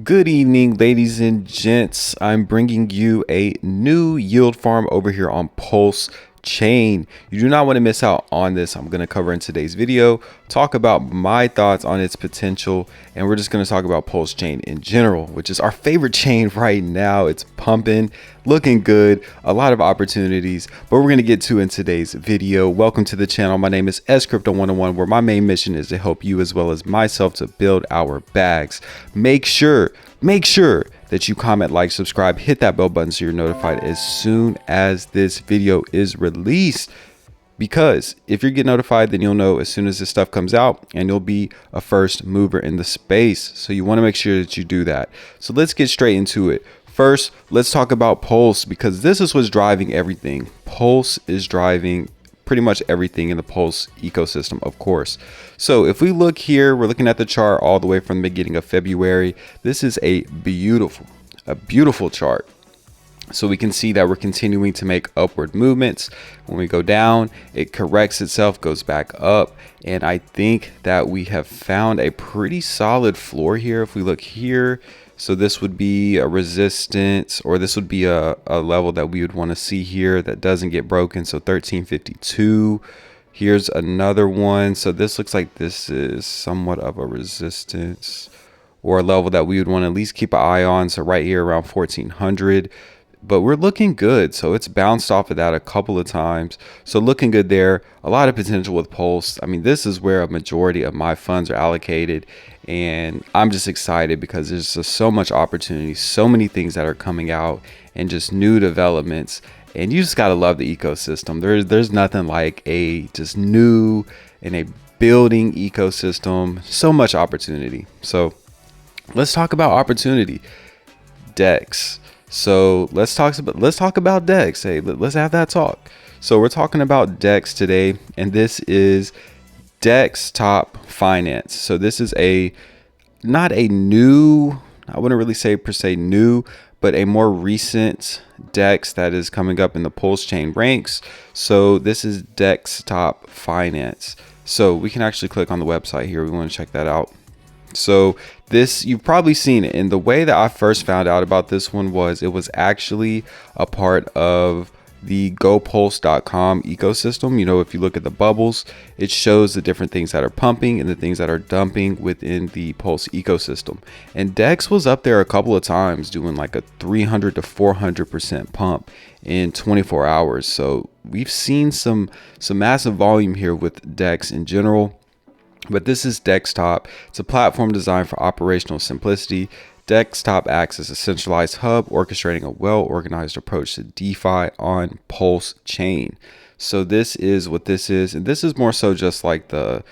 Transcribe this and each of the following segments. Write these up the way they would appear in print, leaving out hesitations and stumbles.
Good evening, ladies and gents. I'm bringing you a new yield farm over here on Pulse Chain. You do not want to miss out on this. I'm going to cover in today's video, talk about my thoughts on its potential, and we're just going to talk about Pulse Chain in general, which is our favorite chain right now. It's pumping, looking good, a lot of opportunities, but we're going to get to in today's video. Welcome to the channel. My name is Crypto101, where my main mission is to help you as well as myself to build our bags. Make sure that you comment, like, subscribe, hit that bell button so you're notified as soon as this video is released, because if you get notified, then you'll know as soon as this stuff comes out and you'll be a first mover in the space. So you want to make sure that you do that. So let's get straight into it. First, let's talk about Pulse, because this is what's driving everything. Pulse is driving pretty much everything in the Pulse ecosystem, of course. So if we look here, we're looking at the chart all the way from the beginning of February. This is a beautiful chart. So we can see that we're continuing to make upward movements. When we go down, it corrects itself, goes back up. And I think that we have found a pretty solid floor here. If we look here, so this would be a resistance, or this would be a level that we would want to see here that doesn't get broken. So 1352. Here's another one. So this looks like this is somewhat of a resistance, or a level that we would want to at least keep an eye on. So right here around 1400. But we're looking good. So it's bounced off of that a couple of times. So looking good there. A lot of potential with Pulse. I mean, this is where a majority of my funds are allocated. And I'm just excited because there's just so much opportunity, so many things that are coming out, and just new developments. And you just got to love the ecosystem. There's nothing like a just new and a building ecosystem. So much opportunity. So let's talk about opportunity. Dex. So let's talk about Dex. Hey, let's have that talk. So we're talking about Dex today, and this is Dextop Finance. So this is not a new, I wouldn't really say per se new, but a more recent Dex that is coming up in the Pulse Chain ranks. So this is Dextop Finance. So we can actually click on the website here. We want to check that out. So this, you've probably seen it. And the way that I first found out about this one was it was actually a part of the gopulse.com ecosystem. You know, if you look at the bubbles, it shows the different things that are pumping and the things that are dumping within the Pulse ecosystem. And Dex was up there a couple of times doing like a 300 to 400% pump in 24 hours. So we've seen some massive volume here with Dex in general. But this is Dextop. It's a platform designed for operational simplicity. Dextop acts as a centralized hub, orchestrating a well-organized approach to DeFi on Pulse Chain. So this is what this is. And this is more so just like the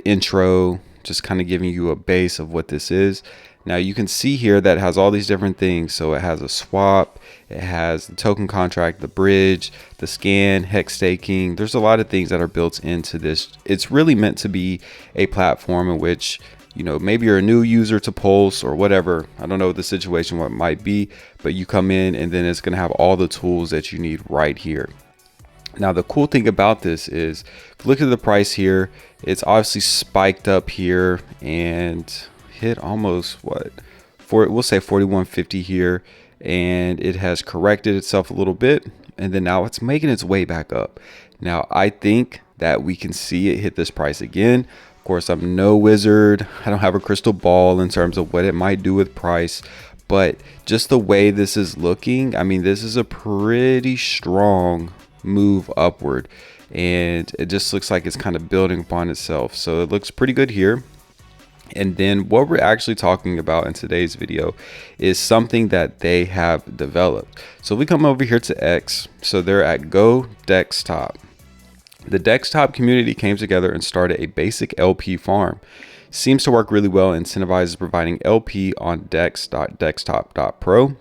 intro, just kind of giving you a base of what this is. Now you can see here that it has all these different things. So it has a swap, it has the token contract, the bridge, the scan, hex staking. There's a lot of things that are built into this. It's really meant to be a platform in which, you know, maybe you're a new user to Pulse or whatever. I don't know what the situation what it might be, but you come in and then it's going to have all the tools that you need right here. Now, the cool thing about this is, if you look at the price here, it's obviously spiked up here and hit almost we'll say 4150 here, and it has corrected itself a little bit, and then now it's making its way back up. Now I think that we can see it hit this price again. Of course, I'm no wizard. I don't have a crystal ball in terms of what it might do with price, but just the way this is looking, I mean, this is a pretty strong move upward, and it just looks like it's kind of building upon itself. So it looks pretty good here. And then what we're actually talking about in today's video is something that they have developed. So we come over here to X. So they're at Go Dextop. The Dextop community came together and started a basic LP farm. Seems to work really well. Incentivizes providing LP on dex.dextop.pro.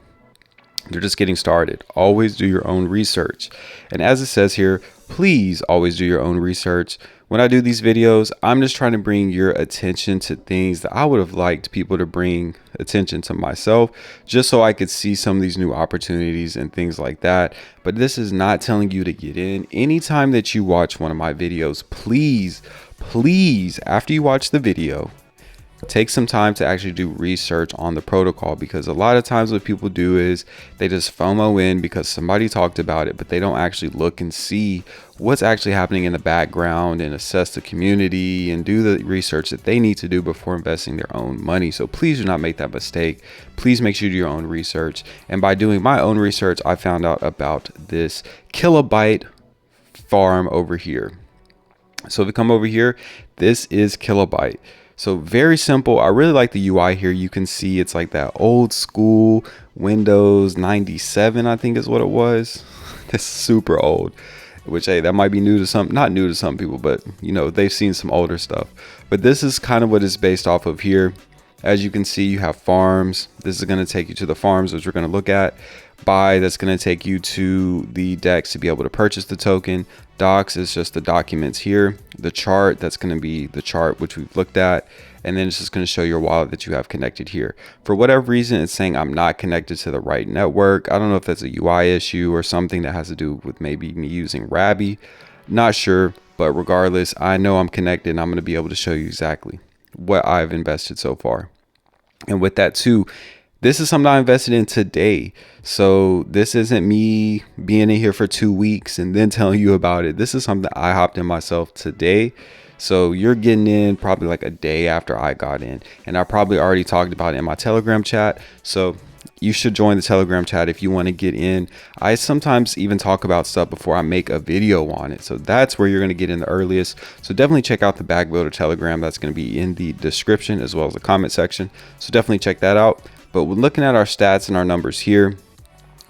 They're just getting started. Always do your own research. And as it says here, please always do your own research. When I do these videos, I'm just trying to bring your attention to things that I would have liked people to bring attention to myself, just so I could see some of these new opportunities and things like that. But this is not telling you to get in. Anytime that you watch one of my videos, please, after you watch the video, take some time to actually do research on the protocol, because a lot of times what people do is they just FOMO in because somebody talked about it, but they don't actually look and see what's actually happening in the background and assess the community and do the research that they need to do before investing their own money. So please do not make that mistake. Please make sure you do your own research. And by doing my own research, I found out about this Kilobyte farm over here. So if we come over here, this is Kilobyte. So very simple. I really like the UI here. You can see it's like that old school Windows 97, I think is what it was. It's super old, which, hey, that might be new to some, not new to some people, but you know, they've seen some older stuff. But this is kind of what it's based off of here. As you can see, you have farms. This is going to take you to the farms, which we're going to look at. Buy, that's going to take you to the DEX to be able to purchase the token. Docs is just the documents here. The chart, that's going to be the chart which we've looked at. And then it's just going to show your wallet that you have connected here. For whatever reason, it's saying I'm not connected to the right network. I don't know if that's a UI issue or something that has to do with maybe me using Rabby. Not sure, but regardless, I know I'm connected and I'm going to be able to show you exactly what I've invested so far. And with that too, this is something I invested in today. So this isn't me being in here for 2 weeks and then telling you about it. This is something I hopped in myself today. So you're getting in probably like a day after I got in, and I probably already talked about it in my Telegram chat. So you should join the Telegram chat if you want to get in. I sometimes even talk about stuff before I make a video on it. So that's where you're going to get in the earliest. So definitely check out the Bag Builder Telegram. That's going to be in the description as well as the comment section. So definitely check that out. But when looking at our stats and our numbers here,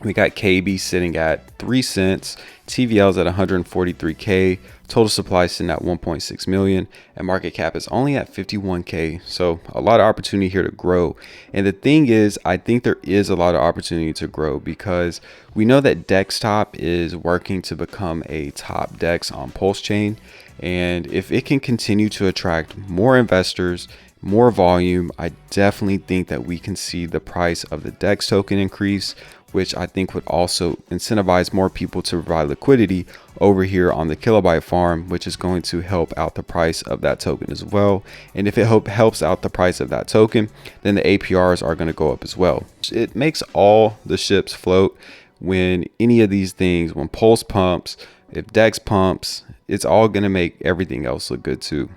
we got KB sitting at 3 cents, TVL's at 143K, total supply sitting at 1.6 million, and market cap is only at 51K. So a lot of opportunity here to grow. And the thing is, I think there is a lot of opportunity to grow because we know that Dextop is working to become a top DEX on PulseChain. And if it can continue to attract more investors, more volume, I definitely think that we can see the price of the DEX token increase, which I think would also incentivize more people to provide liquidity over here on the Kilobyte farm, which is going to help out the price of that token as well. And if it helps out the price of that token, then the APRs are going to go up as well. It makes all the ships float when any of these things, when Pulse pumps, if Dex pumps, it's all going to make everything else look good too.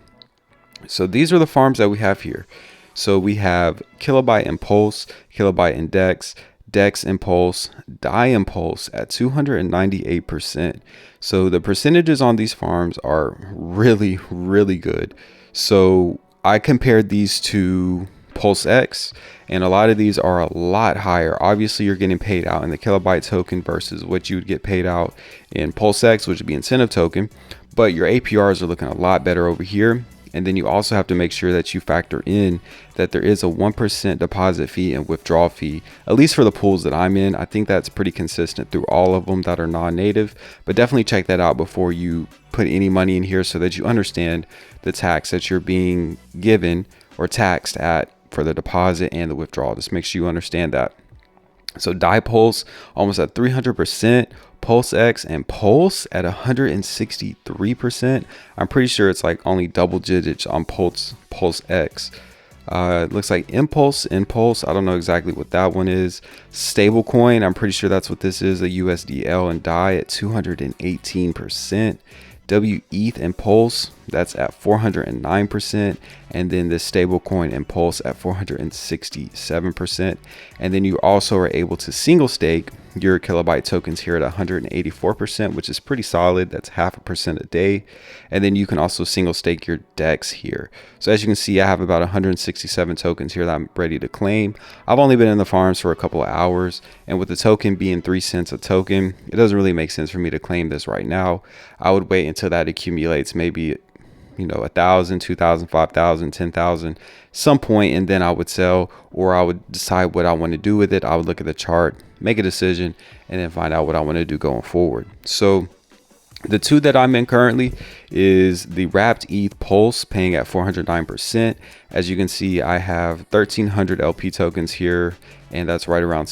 So these are the farms that we have here. So we have Kilobyte and Pulse, Kilobyte and Dex, Dex and Pulse, DAI and Pulse at 298%. So the percentages on these farms are really, really good. So I compared these to PulseX, and a lot of these are a lot higher. Obviously, you're getting paid out in the Kilobyte token versus what you would get paid out in PulseX, which would be incentive token. But your APRs are looking a lot better over here. And then you also have to make sure that you factor in that there is a 1% deposit fee and withdrawal fee, at least for the pools that I'm in. I think that's pretty consistent through all of them that are non-native, but definitely check that out before you put any money in here so that you understand the tax that you're being given or taxed at for the deposit and the withdrawal. Just make sure you understand that. So DAI Pulse almost at 300%. PulseX and Pulse at 163%. I'm pretty sure it's like only double digits on PulseX. It looks like Impulse, I don't know exactly what that one is. Stablecoin, I'm pretty sure that's what this is, a USDL and DAI at 218%. WETH and Pulse, that's at 409%, and then the stablecoin and Pulse at 467%. And then you also are able to single stake your Kilobyte tokens here at 184%, which is pretty solid. That's 0.5% a day. And then you can also single stake your DEX here. So as you can see, I have about 167 tokens here that I'm ready to claim. I've only been in the farms for a couple of hours, and with the token being 3 cents a token, it doesn't really make sense for me to claim this right now. I would wait until that accumulates maybe, you know, 1,000, 2,000, 5,000, 10,000, some point, and then I would sell, or I would decide what I want to do with it. I would look at the chart, make a decision, and then find out what I want to do going forward. So the two that I'm in currently is the Wrapped ETH Pulse paying at 409%. As you can see, I have 1,300 LP tokens here, and that's right around we'll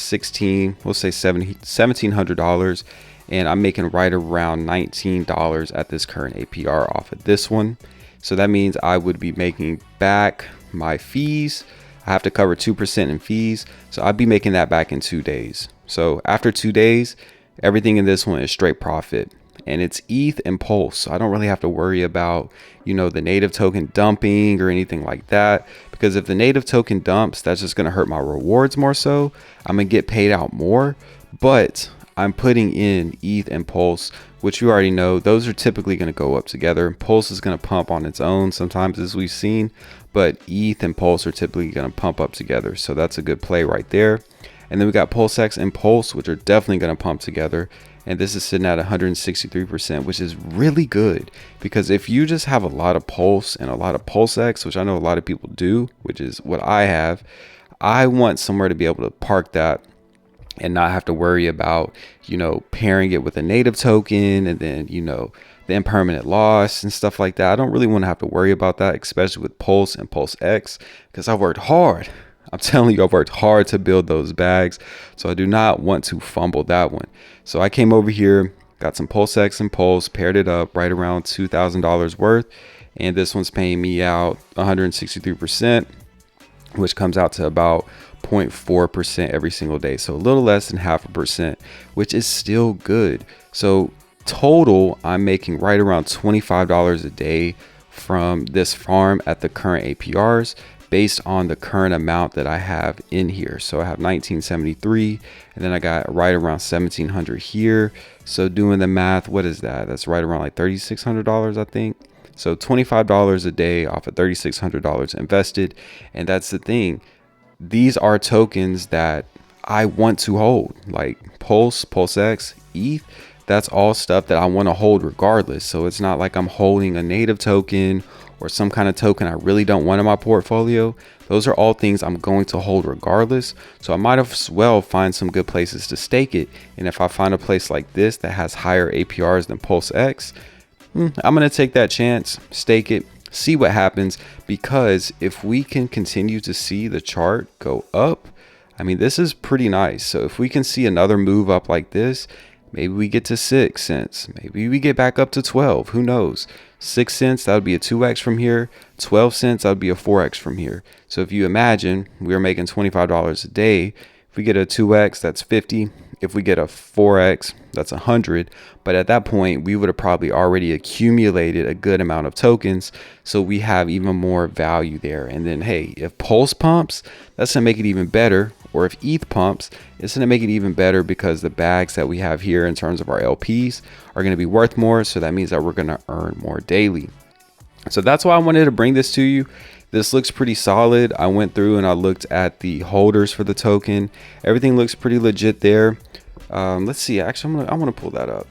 say $1,700. And I'm making right around $19 at this current APR off of this one. So that means I would be making back my fees. I have to cover 2% in fees, so I'd be making that back in 2 days. So after 2 days, everything in this one is straight profit, and it's ETH and Pulse. So I don't really have to worry about, you know, the native token dumping or anything like that, because if the native token dumps, that's just going to hurt my rewards more. So I'm going to get paid out more, but I'm putting in ETH and Pulse, which you already know, those are typically going to go up together. Pulse is going to pump on its own sometimes, as we've seen, but ETH and Pulse are typically going to pump up together. So that's a good play right there. And then we got PulseX and Pulse, which are definitely going to pump together. And this is sitting at 163%, which is really good, because if you just have a lot of Pulse and a lot of PulseX, which I know a lot of people do, which is what I have, I want somewhere to be able to park that and not have to worry about, you know, pairing it with a native token and then, you know, the impermanent loss and stuff like that. I don't really want to have to worry about that, especially with Pulse and PulseX, because I've worked hard. I'm telling you, I've worked hard to build those bags, so I do not want to fumble that one. So I came over here, got some PulseX and Pulse, paired it up right around $2,000 worth, and this one's paying me out 163%, which comes out to about 0.4% every single day. So a little less than 0.5%, which is still good. So total, I'm making right around $25 a day from this farm at the current APRs, based on the current amount that I have in here. So I have 1973, and then I got right around 1700 here. So doing the math, what is that? That's right around like $3,600, I think. So $25 a day off of $3,600 invested. And that's the thing. These are tokens that I want to hold, like Pulse, PulseX, ETH. That's all stuff that I want to hold regardless. So it's not like I'm holding a native token or some kind of token I really don't want in my portfolio. Those are all things I'm going to hold regardless. So I might as well find some good places to stake it. And if I find a place like this that has higher APRs than PulseX, I'm going to take that chance, stake it, see what happens. Because if we can continue to see the chart go up, I mean, this is pretty nice. So if we can see another move up like this, maybe we get to 6 cents. Maybe we get back up to 12. Who knows? 6 cents, that would be a 2x from here. 12 cents, that would be a 4x from here. So if you imagine we are making $25 a day, if we get a 2x, that's 50. If we get a 4x, that's 100. But at that point, we would have probably already accumulated a good amount of tokens, so we have even more value there. And then, hey, if Pulse pumps, that's gonna make it even better. Or if ETH pumps, it's gonna make it even better, because the bags that we have here in terms of our LPs are gonna be worth more. So that means that we're gonna earn more daily. So that's why I wanted to bring this to you. This looks pretty solid. I went through and I looked at the holders for the token. Everything looks pretty legit there. Let's see, actually, I want to pull that up.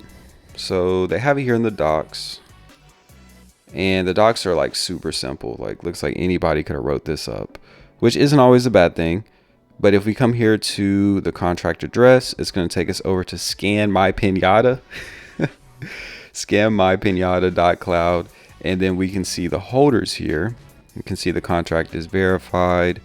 So they have it here in the docs, and the docs are like super simple. Like, looks like anybody could have wrote this up, which isn't always a bad thing. But if we come here to the contract address, it's going to take us over to scan my pinata, scanmypinata.cloud, and then we can see the holders here. You can see the contract is verified.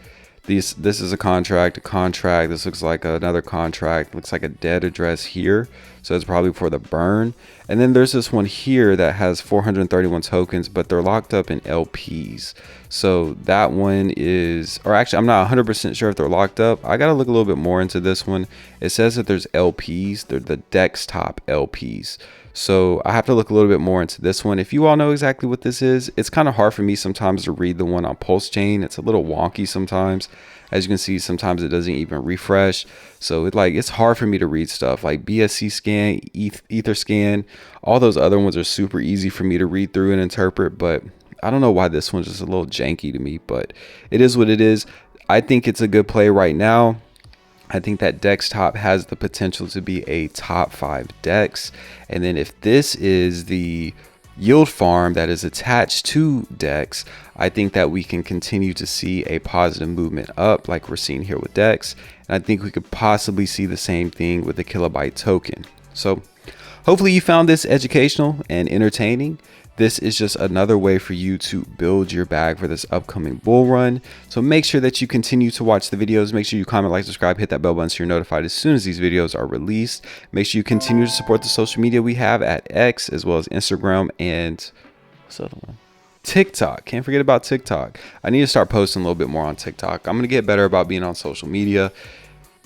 This is a contract. This looks like another contract. Looks like a dead address here. So it's probably for the burn. And then there's this one here that has 431 tokens, but they're locked up in LPs. So that one is, or actually, I'm not 100% sure if they're locked up. I got to look a little bit more into this one. It says that there's LPs. They're the Dextop LPs. So I have to look a little bit more into this one. If you all know exactly what this is, it's kind of hard for me sometimes to read the one on PulseChain. It's a little wonky sometimes. As you can see, sometimes it doesn't even refresh. So it's hard for me to read stuff like BSC scan, Ether scan. All those other ones are super easy for me to read through and interpret, but I don't know why this one's just a little janky to me, but it is what it is. I think it's a good play right now. I think that Dextop has the potential to be a top 5 DEX. And then if this is the yield farm that is attached to DEX, I think that we can continue to see a positive movement up like we're seeing here with DEX. And I think we could possibly see the same thing with the Kilobyte token. So hopefully you found this educational and entertaining. This is just another way for you to build your bag for this upcoming bull run. So make sure that you continue to watch the videos. Make sure you comment, like, subscribe, hit that bell button so you're notified as soon as these videos are released. Make sure you continue to support the social media we have at X, as well as Instagram and what's the other one? TikTok. Can't forget about TikTok. I need to start posting a little bit more on TikTok. I'm gonna get better about being on social media.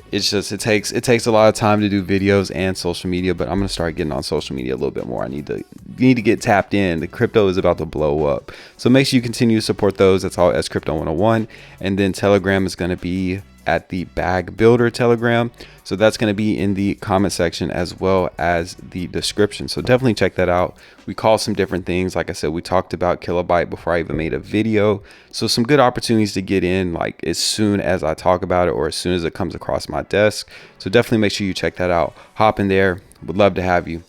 It's just it takes a lot of time to do videos and social media, but I'm gonna start getting on social media a little bit more. I need to get tapped in. The crypto is about to blow up, so make sure you continue to support those. That's all as Crypto 101. And then Telegram is gonna be at the Bag Builder Telegram, so that's going to be in the comment section as well as the description, so definitely check that out. We call some different things. Like I said, we talked about Kilobyte before I even made a video, so some good opportunities to get in like as soon as I talk about it or as soon as it comes across my desk. So definitely make sure you check that out. Hop in there, would love to have you.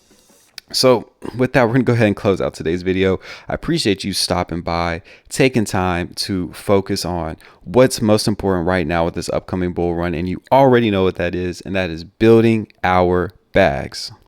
So with that, we're gonna go ahead and close out today's video. I appreciate you stopping by, taking time to focus on what's most important right now with this upcoming bull run. And you already know what that is, and that is building our bags.